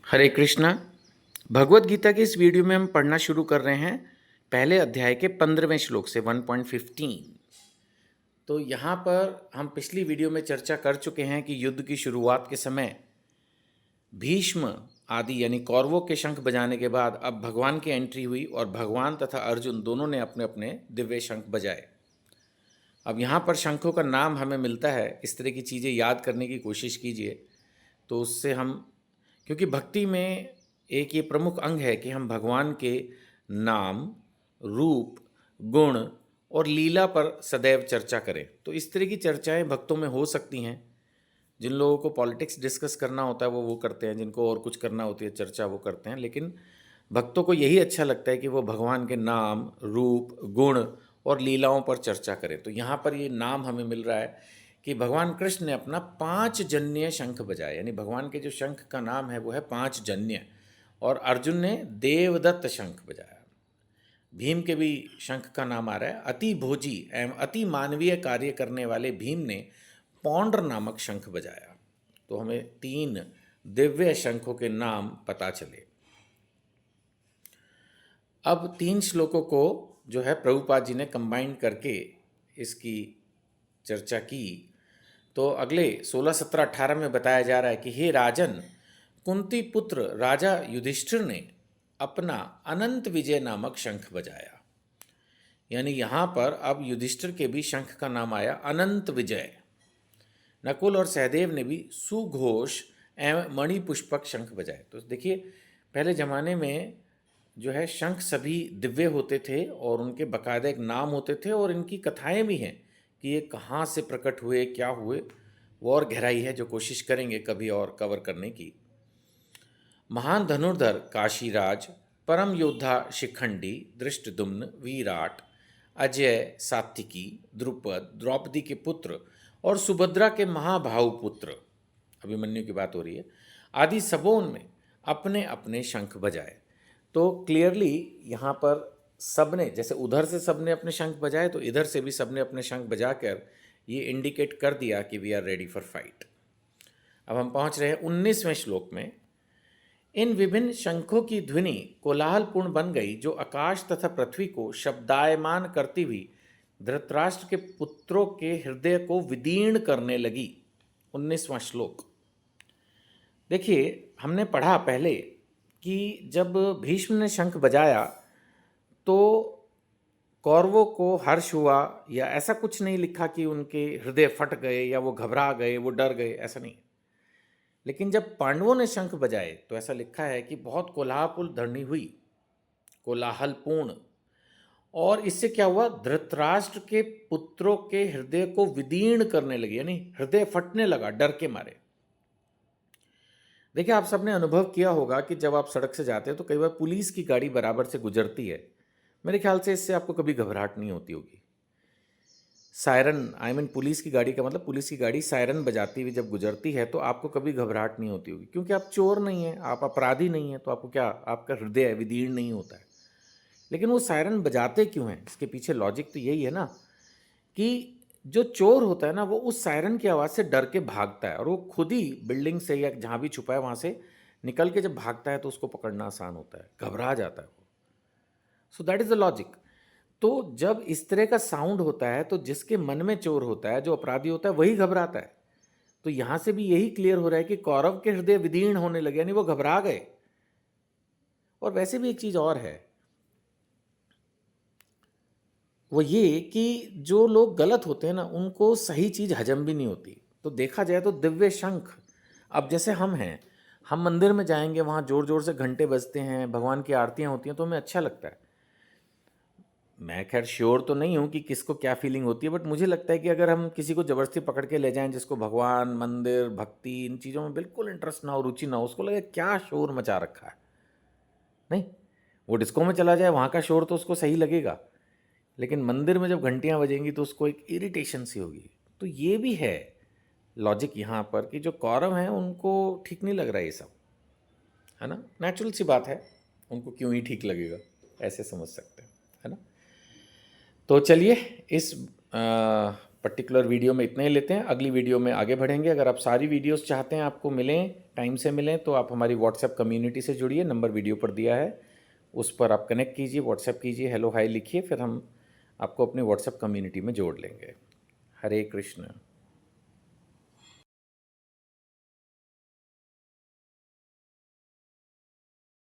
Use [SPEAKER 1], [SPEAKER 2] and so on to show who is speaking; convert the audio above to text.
[SPEAKER 1] हरे कृष्णा। भगवत गीता के इस वीडियो में हम पढ़ना शुरू कर रहे हैं पहले अध्याय के 15वें श्लोक से 1.15। तो यहाँ पर हम पिछली वीडियो में चर्चा कर चुके हैं कि युद्ध की शुरुआत के समय भीष्म आदि यानी कौरवों के शंख बजाने के बाद अब भगवान की एंट्री हुई और भगवान तथा अर्जुन दोनों ने अपने अपने दिव्य शंख बजाए। अब यहाँ पर शंखों का नाम हमें मिलता है, इस तरह की चीज़ें याद करने की कोशिश कीजिए तो उससे हम, क्योंकि भक्ति में एक ये प्रमुख अंग है कि हम भगवान के नाम, रूप, गुण और लीला पर सदैव चर्चा करें। तो इस तरह की चर्चाएं भक्तों में हो सकती हैं। जिन लोगों को पॉलिटिक्स डिस्कस करना होता है वो करते हैं, जिनको और कुछ करना होती है चर्चा वो करते हैं, लेकिन भक्तों को यही अच्छा लगता है कि वो भगवान के नाम, रूप, गुण और लीलाओं पर चर्चा करें। तो यहाँ पर ये नाम हमें मिल रहा है कि भगवान कृष्ण ने अपना 5 जन्य शंख बजाया, यानी भगवान के जो शंख का नाम है वो है 5 जन्य, और अर्जुन ने देवदत्त शंख बजाया। भीम के भी शंख का नाम आ रहा है। अति भोजी एवं अति मानवीय कार्य करने वाले भीम ने पौंड्र नामक शंख बजाया। तो हमें 3 दिव्य शंखों के नाम पता चले। अब 3 श्लोकों को जो है प्रभुपाद जी ने कंबाइन करके इसकी चर्चा की। तो अगले 16, 17, 18 में बताया जा रहा है कि हे राजन, कुंती पुत्र राजा युधिष्ठिर ने अपना अनंत विजय नामक शंख बजाया। यानी यहाँ पर अब युधिष्ठिर के भी शंख का नाम आया अनंत विजय। नकुल और सहदेव ने भी सुघोष एवं मणिपुष्पक शंख बजाए। तो देखिए, पहले ज़माने में जो है शंख सभी दिव्य होते थे और उनके बाकायदा एक नाम होते थे, और इनकी कथाएं भी हैं कि ये कहाँ से प्रकट हुए, क्या हुए, वो और गहराई है जो कोशिश करेंगे कभी और कवर करने की। महान धनुर्धर काशीराज, परम योद्धा शिखंडी, धृष्टद्युम्न, विराट, अजय, सात्विकी, द्रुपद, द्रौपदी के पुत्र और सुभद्रा के महाभाव पुत्र, अभिमन्यु की बात हो रही है, आदि सबों ने अपने अपने शंख बजाए। तो क्लियरली यहाँ पर सबने, जैसे उधर से सबने अपने शंख बजाए तो इधर से भी सबने अपने शंख बजाकर ये इंडिकेट कर दिया कि we are ready for fight. अब हम पहुँच रहे हैं 19वें श्लोक में। इन विभिन्न शंखों की ध्वनि कोलाहलपूर्ण बन गई, जो आकाश तथा पृथ्वी को शब्दायमान करती हुई धृतराष्ट्र के पुत्रों के हृदय को विदीर्ण करने लगी। 19वां श्लोक देखिए, हमने पढ़ा पहले कि जब भीष्म ने शंख बजाया तो कौरवों को हर्ष हुआ, या ऐसा कुछ नहीं लिखा कि उनके हृदय फट गए या वो घबरा गए, वो डर गए, ऐसा नहीं। लेकिन जब पांडवों ने शंख बजाए तो ऐसा लिखा है कि बहुत कोलाहल ध्वनि हुई, कोलाहलपूर्ण, और इससे क्या हुआ, धृतराष्ट्र के पुत्रों के हृदय को विदीर्ण करने लगी, यानी हृदय फटने लगा डर के मारे। देखिए, आप सबने अनुभव किया होगा कि जब आप सड़क से जाते हैं तो कई बार पुलिस की गाड़ी बराबर से गुजरती है। मेरे ख्याल से इससे आपको कभी घबराहट नहीं होती होगी। सायरन, आई मीन पुलिस की गाड़ी का मतलब पुलिस की गाड़ी सायरन बजाती हुई जब गुजरती है तो आपको कभी घबराहट नहीं होती होगी, क्योंकि आप चोर नहीं हैं, आप अपराधी नहीं हैं, तो आपको क्या, आपका हृदय विदीर्ण नहीं होता है। लेकिन वो सायरन बजाते क्यों हैं, इसके पीछे लॉजिक तो यही है ना, कि जो चोर होता है ना वो उस सायरन की आवाज़ से डर के भागता है, और वो खुद ही बिल्डिंग से या जहाँ भी छुपा है वहाँ से निकल के जब भागता है तो उसको पकड़ना आसान होता है, घबरा जाता है वो। So that is the logic. तो जब इस तरह का साउंड होता है तो जिसके मन में चोर होता है, जो अपराधी होता है, वही घबराता है। तो यहां से भी यही क्लियर हो रहा है कि कौरव के हृदय विदीर्ण होने लगे, यानी वो घबरा गए। और वैसे भी एक चीज और है, वो ये कि जो लोग गलत होते हैं ना उनको सही चीज हजम भी नहीं होती। तो देखा जाए तो दिव्य शंख, अब जैसे हम हैं, हम मंदिर में जाएंगे, वहाँ जोर जोर से घंटे बजते हैं, भगवान की आरतियाँ होती हैं, तो हमें अच्छा लगता है। मैं खैर श्योर तो नहीं हूँ कि किसको क्या फीलिंग होती है, बट मुझे लगता है कि अगर हम किसी को ज़बरदस्ती पकड़ के ले जाएं जिसको भगवान, मंदिर, भक्ति, इन चीज़ों में बिल्कुल इंटरेस्ट ना हो, रुचि ना हो, उसको लगे क्या शोर मचा रखा है, नहीं, वो डिस्को में चला जाए, वहाँ का शोर तो उसको सही लगेगा, लेकिन मंदिर में जब घंटियाँ बजेंगी तो उसको एक इरिटेशन सी होगी। तो ये भी है लॉजिक यहाँ पर कि जो कौरव हैं उनको ठीक नहीं लग रहा है ये सब, है ना, नेचुरल सी बात है, उनको क्यों ही ठीक लगेगा, ऐसे समझ सकते हैं, है ना। तो चलिए इस पर्टिकुलर वीडियो में इतने ही लेते हैं, अगली वीडियो में आगे बढ़ेंगे। अगर आप सारी वीडियोस चाहते हैं आपको मिलें, टाइम से मिलें, तो आप हमारी व्हाट्सएप कम्युनिटी से जुड़िए, नंबर वीडियो पर दिया है, उस पर आप कनेक्ट कीजिए, व्हाट्सएप कीजिए, हेलो हाय लिखिए, फिर हम आपको अपनी व्हाट्सएप कम्युनिटी में जोड़ लेंगे। हरे कृष्ण।